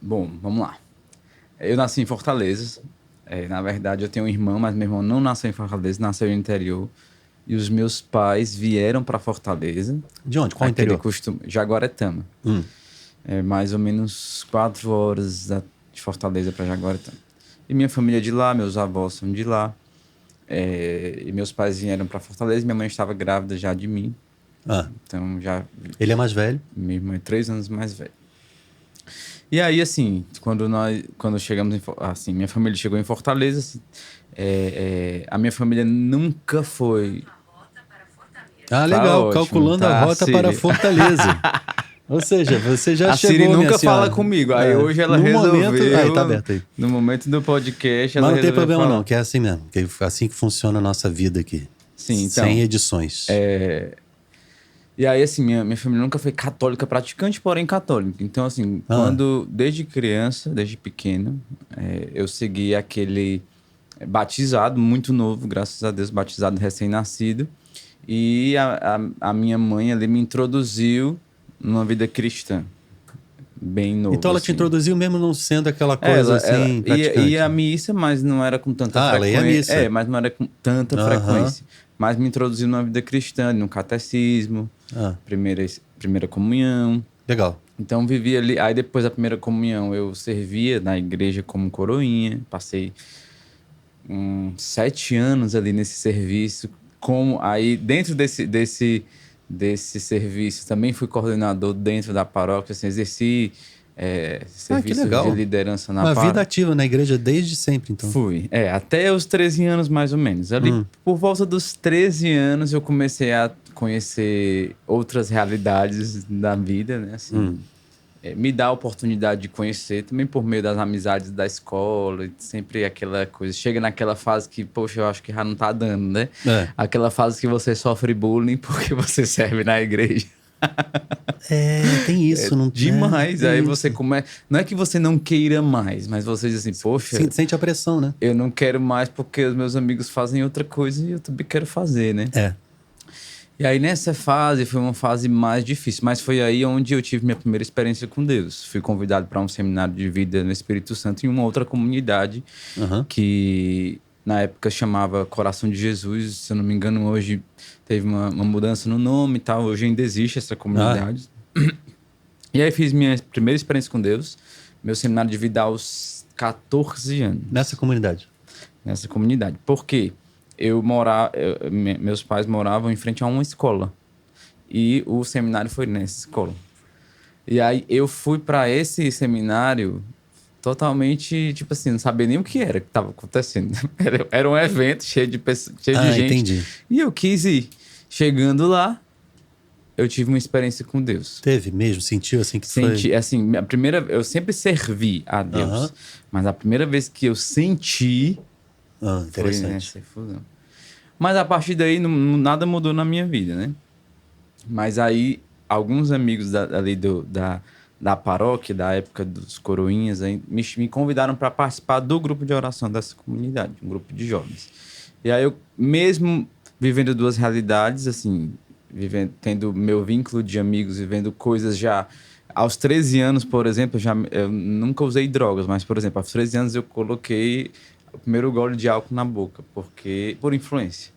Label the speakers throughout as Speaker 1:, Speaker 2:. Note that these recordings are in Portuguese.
Speaker 1: Bom, vamos lá. Eu nasci em Fortaleza. Na verdade, eu tenho um irmão, mas meu irmão não nasceu em Fortaleza, nasceu no interior. E os meus pais vieram para Fortaleza.
Speaker 2: De onde? Qual
Speaker 1: Aquele
Speaker 2: interior?
Speaker 1: costume... Jaguaretama.
Speaker 2: Hum.
Speaker 1: É mais ou menos 4 horas de Fortaleza para Jaguaretama. E minha família é de lá, meus avós são de lá. E meus pais vieram para Fortaleza. Minha mãe estava grávida já de mim.
Speaker 2: Ah,
Speaker 1: Então, já...
Speaker 2: ele é mais velho?
Speaker 1: Minha irmã é 3 anos mais velha. E aí, assim, quando chegamos assim, minha família chegou em Fortaleza, assim, a minha família nunca foi...
Speaker 2: Ah,
Speaker 1: Tá
Speaker 2: legal.
Speaker 1: ótimo,
Speaker 2: Calculando a
Speaker 1: tá,
Speaker 2: rota para
Speaker 1: Siri?
Speaker 2: Fortaleza. Ou seja, você já
Speaker 1: A Siri
Speaker 2: chegou, minha
Speaker 1: nunca fala
Speaker 2: senhora.
Speaker 1: comigo. Aí hoje ela
Speaker 2: No momento... Aí, tá
Speaker 1: resolveu,
Speaker 2: aberto aí.
Speaker 1: no momento do podcast, ela
Speaker 2: Mas não tem
Speaker 1: resolveu
Speaker 2: problema
Speaker 1: falar.
Speaker 2: não, que é assim mesmo. Que é assim que funciona a nossa vida aqui.
Speaker 1: Sim,
Speaker 2: Sem
Speaker 1: então.
Speaker 2: edições.
Speaker 1: E aí, assim, minha família nunca foi católica praticante, porém católica. Então, assim,
Speaker 2: Ah,
Speaker 1: desde criança, desde pequeno, eu segui aquele batizado, muito novo, graças a Deus, batizado recém-nascido. E a minha mãe ali me introduziu numa vida cristã, bem
Speaker 2: então
Speaker 1: novo,
Speaker 2: ela te
Speaker 1: assim.
Speaker 2: introduziu mesmo não sendo aquela
Speaker 1: É,
Speaker 2: coisa
Speaker 1: ela
Speaker 2: assim,
Speaker 1: ia
Speaker 2: praticante.
Speaker 1: à missa, mas não era com tanta
Speaker 2: Ah, ela ia à
Speaker 1: frequência.
Speaker 2: missa.
Speaker 1: Mas não era com tanta
Speaker 2: Aham.
Speaker 1: frequência. Mas me introduziu numa vida cristã, no catecismo,
Speaker 2: Ah,
Speaker 1: primeira comunhão.
Speaker 2: legal.
Speaker 1: Então vivi ali. Aí depois da primeira comunhão eu servia na igreja como coroinha. Passei 7 anos ali nesse serviço. Aí dentro desse serviço também fui coordenador dentro da paróquia, assim, exerci
Speaker 2: Ah, que
Speaker 1: serviços de
Speaker 2: legal.
Speaker 1: liderança na
Speaker 2: Uma vida
Speaker 1: paróquia.
Speaker 2: ativa na igreja desde sempre, então.
Speaker 1: Fui, até os 13 anos mais ou menos. Ali,
Speaker 2: Hum.
Speaker 1: por volta dos 13 anos, eu comecei a conhecer outras realidades da vida, né? Assim, me dá a oportunidade de conhecer, também por meio das amizades da escola, e sempre aquela coisa. Chega naquela fase que, poxa, eu acho que já não tá dando, né?
Speaker 2: É.
Speaker 1: Aquela fase que você sofre bullying porque você serve na igreja.
Speaker 2: É, tem isso, não
Speaker 1: Demais. Aí
Speaker 2: tem
Speaker 1: você
Speaker 2: isso.
Speaker 1: começa. Não é que você não queira mais, mas você diz assim, poxa.
Speaker 2: Sente a pressão, né?
Speaker 1: Eu não quero mais porque os meus amigos fazem outra coisa e eu também quero fazer, né?
Speaker 2: É.
Speaker 1: E aí nessa fase foi uma fase mais difícil, mas foi aí onde eu tive minha primeira experiência com Deus. Fui convidado para um seminário de vida no Espírito Santo em uma outra comunidade
Speaker 2: Aham.
Speaker 1: que na época chamava Coração de Jesus. Se eu não me engano, hoje teve uma mudança no nome e tal. Hoje ainda existe essa
Speaker 2: Ah,
Speaker 1: comunidade. E aí fiz minha primeira experiência com Deus, meu seminário de vida aos 14 anos.
Speaker 2: nessa comunidade.
Speaker 1: Nessa comunidade. Por quê? Meus pais moravam em frente a uma escola. E o seminário foi nessa escola. E aí eu fui para esse seminário totalmente, tipo assim, não sabia nem o que era que estava acontecendo. Era um evento cheio de pessoas, cheio de
Speaker 2: Ah,
Speaker 1: gente.
Speaker 2: entendi.
Speaker 1: E eu quis ir. Chegando lá, eu tive uma experiência com Deus.
Speaker 2: Teve mesmo? Sentiu assim que
Speaker 1: Senti,
Speaker 2: foi...
Speaker 1: assim, eu sempre servi a Deus.
Speaker 2: Aham.
Speaker 1: Mas a primeira vez que eu senti
Speaker 2: Ah,
Speaker 1: foi
Speaker 2: interessante.
Speaker 1: nessa infusão. Mas a partir daí nada mudou na minha vida, né? Mas aí alguns amigos ali da paróquia, da época dos coroinhas, aí, me convidaram para participar do grupo de oração dessa comunidade, um grupo de jovens. E aí eu, mesmo vivendo duas realidades, assim, tendo meu vínculo de amigos, vivendo coisas já... Aos 13 anos, por exemplo, eu nunca usei drogas, mas, por exemplo, aos 13 anos eu coloquei o primeiro gole de álcool na boca, por influência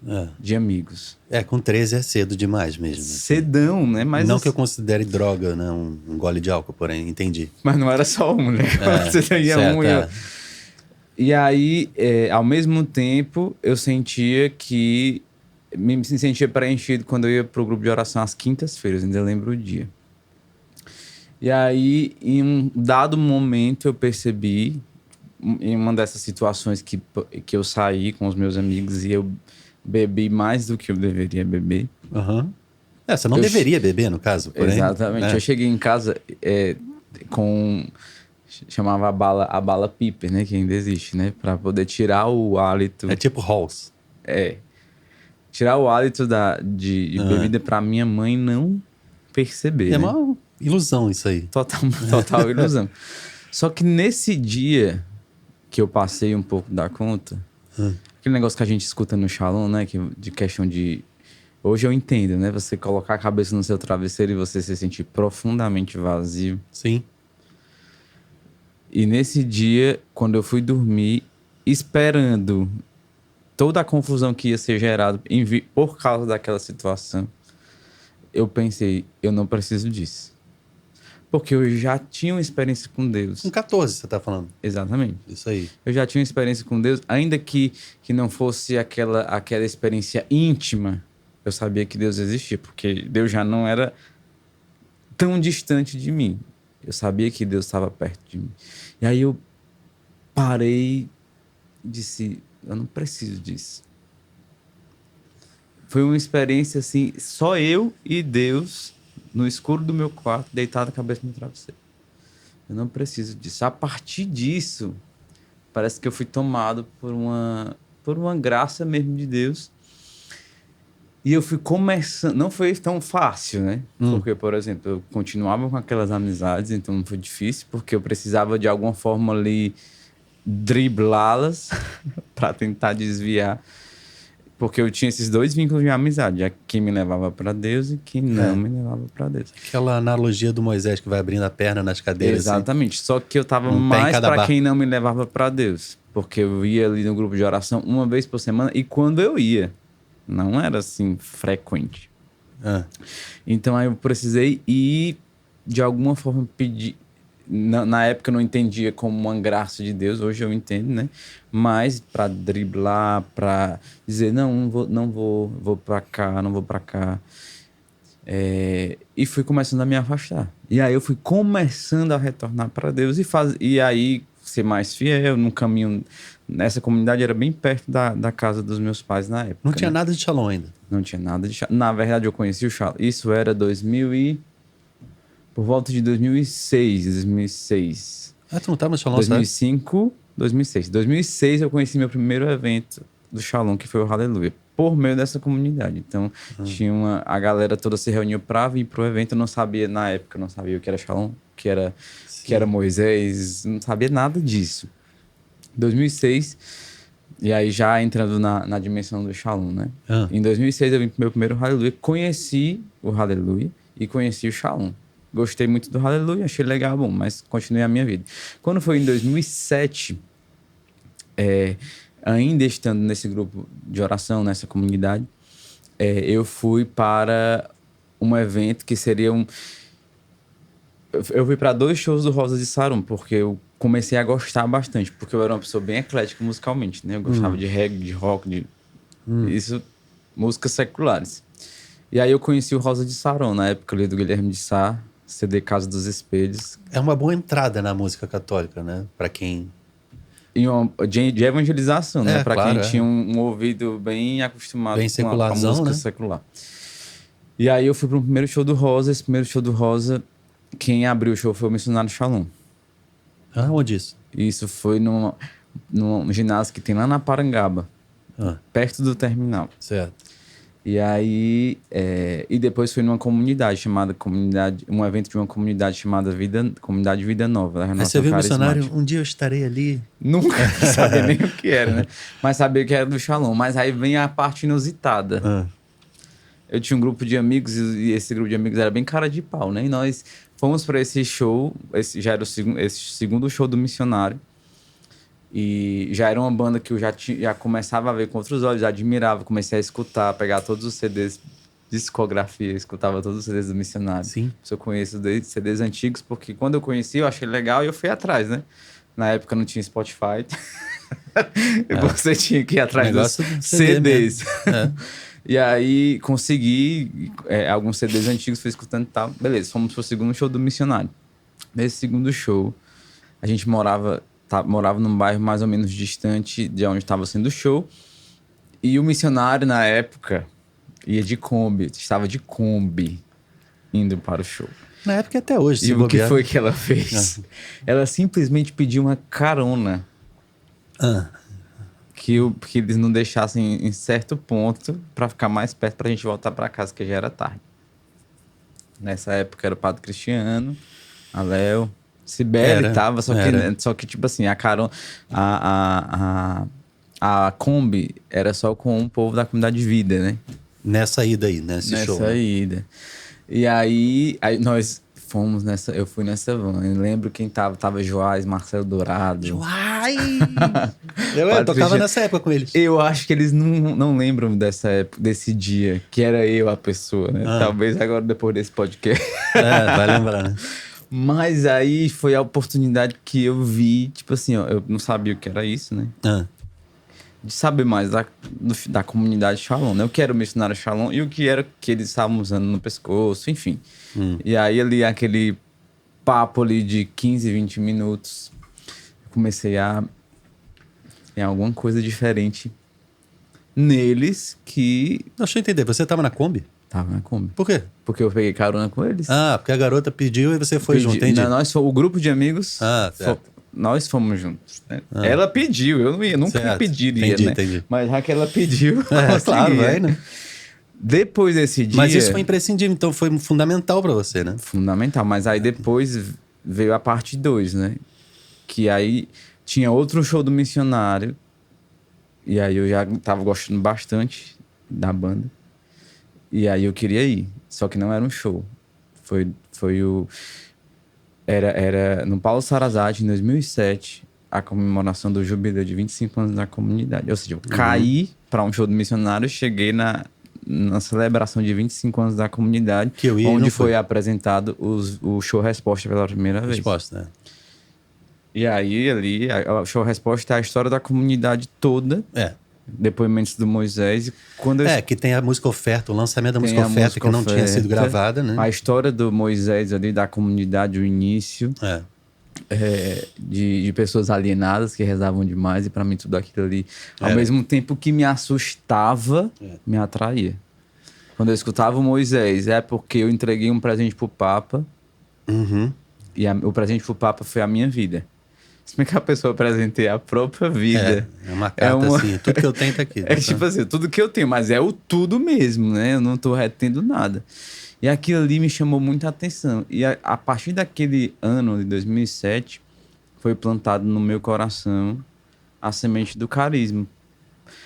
Speaker 2: É.
Speaker 1: de amigos.
Speaker 2: Com 13 é cedo demais mesmo. Assim.
Speaker 1: Cedão, né? Mas,
Speaker 2: Não
Speaker 1: assim,
Speaker 2: que eu considere droga, né? Um gole de álcool, porém, entendi.
Speaker 1: mas não era só um, né? Você ia
Speaker 2: certo,
Speaker 1: E aí, ao mesmo tempo, eu sentia que... Me sentia preenchido quando eu ia pro grupo de oração às quintas-feiras, ainda lembro o dia. E aí, em um dado momento, eu percebi, em uma dessas situações que eu saí com os meus amigos e eu bebi mais do que eu deveria beber.
Speaker 2: Aham. Você não deveria beber, no caso, porém...
Speaker 1: Exatamente. Eu cheguei em casa com... Chamava a bala Piper, né? Que ainda existe, né? Pra poder tirar o hálito...
Speaker 2: É tipo Halls.
Speaker 1: Tirar o hálito de bebida pra minha mãe não perceber,
Speaker 2: É
Speaker 1: né?
Speaker 2: uma ilusão isso aí.
Speaker 1: Total ilusão. Só que nesse dia que eu passei um pouco da conta, aquele negócio que a gente escuta no Shalom, né? De questão de... Hoje eu entendo, né? Você colocar a cabeça no seu travesseiro e você se sentir profundamente vazio.
Speaker 2: Sim.
Speaker 1: E nesse dia, quando eu fui dormir, esperando toda a confusão que ia ser gerada por causa daquela situação, eu pensei, eu não preciso disso. Porque eu já tinha uma experiência com Deus.
Speaker 2: Com 14, você tá falando.
Speaker 1: Exatamente.
Speaker 2: Isso aí.
Speaker 1: Eu já tinha uma experiência com Deus, ainda que não fosse aquela experiência íntima, eu sabia que Deus existia, porque Deus já não era tão distante de mim. Eu sabia que Deus estava perto de mim. E aí eu parei e disse, eu não preciso disso. Foi uma experiência assim, só eu e Deus, no escuro do meu quarto, deitado a cabeça no travesseiro. Eu não preciso disso. A partir disso, parece que eu fui tomado por uma graça mesmo de Deus. E eu fui começando... Não foi tão fácil, né? Porque, por exemplo, eu continuava com aquelas amizades, então não foi difícil, porque eu precisava de alguma forma ali driblá-las para tentar desviar. Porque eu tinha esses dois vínculos de amizade, quem me levava para Deus e quem não me levava para Deus.
Speaker 2: Aquela analogia do Moisés que vai abrindo a perna nas cadeiras.
Speaker 1: Exatamente.
Speaker 2: Assim.
Speaker 1: Só que eu tava mais para quem não me levava para Deus. Porque eu ia ali no grupo de oração uma vez por semana e quando eu ia, não era assim frequente. Então aí eu precisei ir de alguma forma pedir. Na época eu não entendia como uma graça de Deus, hoje eu entendo, né? Mas para driblar, para dizer, não vou para cá, não vou para cá. E fui começando a me afastar. E aí eu fui começando a retornar para Deus e aí ser mais fiel no caminho. Nessa comunidade era bem perto da casa dos meus pais na época.
Speaker 2: Não tinha nada de Shalom ainda?
Speaker 1: Não tinha nada de Shalom. Na verdade eu conheci o Shalom. Isso era por volta de 2006.
Speaker 2: Ah, tu não tava no Shalom,
Speaker 1: 2005, 2006. 2006 eu conheci meu primeiro evento do Shalom, que foi o Hallelujah, por meio dessa comunidade. Então, a galera toda se reuniu pra vir pro evento. Eu não sabia, na época, não sabia o que era Shalom, que era Moisés, não sabia nada disso. 2006, e aí já entrando na dimensão do Shalom, né? Em 2006 eu vim pro meu primeiro Hallelujah, conheci o Hallelujah e conheci o Shalom. Gostei muito do Hallelujah, achei legal, bom, mas continuei a minha vida. Quando foi em 2007, ainda estando nesse grupo de oração, nessa comunidade, eu fui para um evento que seria Eu fui para 2 shows do Rosa de Sarum, porque eu comecei a gostar bastante, porque eu era uma pessoa bem eclética musicalmente, né? Eu gostava de reggae, de rock, isso, músicas seculares. E aí eu conheci o Rosa de Sarum, na época ali do Guilherme de Sá, CD Casa dos Espelhos.
Speaker 2: É uma boa entrada na música católica, né? Para quem...
Speaker 1: De evangelização, né? Para
Speaker 2: claro,
Speaker 1: quem tinha um ouvido bem acostumado
Speaker 2: bem
Speaker 1: com a música, né? Secular. E aí eu fui para o primeiro show do Rosa. Esse primeiro show do Rosa, quem abriu o show foi o Missionário Shalom.
Speaker 2: Onde isso?
Speaker 1: Isso foi num ginásio que tem lá na Parangaba, perto do terminal.
Speaker 2: Certo.
Speaker 1: E aí, e depois foi numa comunidade chamada um evento de uma comunidade chamada Comunidade Vida Nova.
Speaker 2: Aí você viu o missionário, um dia eu estarei ali.
Speaker 1: Nunca sabia nem o que era, né? Mas sabia que era do Shalom. Mas aí vem a parte inusitada. Eu tinha um grupo de amigos e esse grupo de amigos era bem cara de pau, né? E nós fomos para esse show, esse já era esse segundo show do missionário. E já era uma banda que eu já começava a ver com outros olhos, já admirava, comecei a escutar, pegar todos os CDs, discografia, escutava todos os CDs do missionário.
Speaker 2: Sim.
Speaker 1: Eu conheço desde CDs antigos, porque quando eu conheci, eu achei legal e eu fui atrás, né? Na época não tinha Spotify. Você tinha que ir atrás dos CDs. E aí consegui alguns CDs antigos, fui escutando e tal. Beleza, fomos pro segundo show do missionário. Nesse segundo show, a gente morava num bairro mais ou menos distante de onde estava sendo o show. E o missionário, na época, estava de Kombi indo para o show.
Speaker 2: Na época e até hoje.
Speaker 1: E o que foi que ela fez? Ela simplesmente pediu uma carona. Que eles não deixassem em certo ponto para ficar mais perto pra gente voltar para casa, que já era tarde. Nessa época era o Padre Cristiano, a Léo, Cibele tava, só que tipo assim, a carona, a Kombi era só com o povo da comunidade de vida, né?
Speaker 2: Nessa ida aí, show.
Speaker 1: Nessa ida. E aí nós Eu fui nessa van. Eu lembro quem tava Joás, Marcelo Dourado.
Speaker 2: Uai! Eu
Speaker 1: Padre
Speaker 2: tocava
Speaker 1: Cristiano.
Speaker 2: nessa época com eles.
Speaker 1: Eu acho que eles não lembram dessa época, desse dia, que era eu a pessoa, né?
Speaker 2: Ah.
Speaker 1: Talvez agora, depois desse podcast.
Speaker 2: Vai lembrar, né?
Speaker 1: Mas aí foi a oportunidade que eu vi, tipo assim, ó, eu não sabia o que era isso, né?
Speaker 2: Ah.
Speaker 1: De saber mais da comunidade Shalom, né? O que era o missionário Shalom e o que era que eles estavam usando no pescoço, enfim. E aí ali, aquele papo ali de 15, 20 minutos, eu comecei a... Tem alguma coisa diferente neles que
Speaker 2: Deixa eu entender, você tava na Kombi?
Speaker 1: tava na Kombi.
Speaker 2: Por quê?
Speaker 1: Porque eu peguei carona com eles.
Speaker 2: Porque a garota pediu e você foi junto, entendi.
Speaker 1: O grupo de amigos,
Speaker 2: certo.
Speaker 1: nós fomos juntos. Né? Ela pediu, eu não ia, nunca
Speaker 2: Certo.
Speaker 1: pediria, né?
Speaker 2: Entendi.
Speaker 1: Mas já que ela pediu,
Speaker 2: Claro, vai, né?
Speaker 1: Depois desse dia...
Speaker 2: Mas isso foi imprescindível, então foi fundamental pra você, né?
Speaker 1: Fundamental, mas aí depois veio a parte 2, né? Que aí tinha outro show do missionário, e aí eu já tava gostando bastante da banda, e aí eu queria ir, só que não era um show. Era no Paulo Sarazate, em 2007, a comemoração do jubileu de 25 anos da comunidade. Ou seja, eu caí para um show do missionário, cheguei na celebração de 25 anos da comunidade,
Speaker 2: Que eu ia,
Speaker 1: onde
Speaker 2: não
Speaker 1: foi
Speaker 2: fui.
Speaker 1: apresentado o show Resposta pela primeira vez.
Speaker 2: Resposta, né?
Speaker 1: E aí, ali, o show Resposta é a história da comunidade toda, depoimentos do Moisés. E quando
Speaker 2: que tem a música Oferta, o lançamento da
Speaker 1: tem
Speaker 2: música
Speaker 1: a
Speaker 2: Oferta,
Speaker 1: música
Speaker 2: que não tinha sido
Speaker 1: Oferta,
Speaker 2: gravada, né?
Speaker 1: a história do Moisés ali, da comunidade, o início. De pessoas alienadas que rezavam demais, e pra mim tudo aquilo ali, ao mesmo tempo que me assustava, me atraía. Quando eu escutava o Moisés, é porque eu entreguei um presente pro Papa, e o presente pro Papa foi a minha vida. Se bem que a pessoa presenteia a própria vida.
Speaker 2: É uma carta assim, tudo que eu tenho tá aqui.
Speaker 1: É tipo assim, tudo que eu tenho, mas é o tudo mesmo, né? Eu não tô retendo nada. E aquilo ali me chamou muita atenção. E a partir daquele ano, de 2007, foi plantado no meu coração a semente do carisma.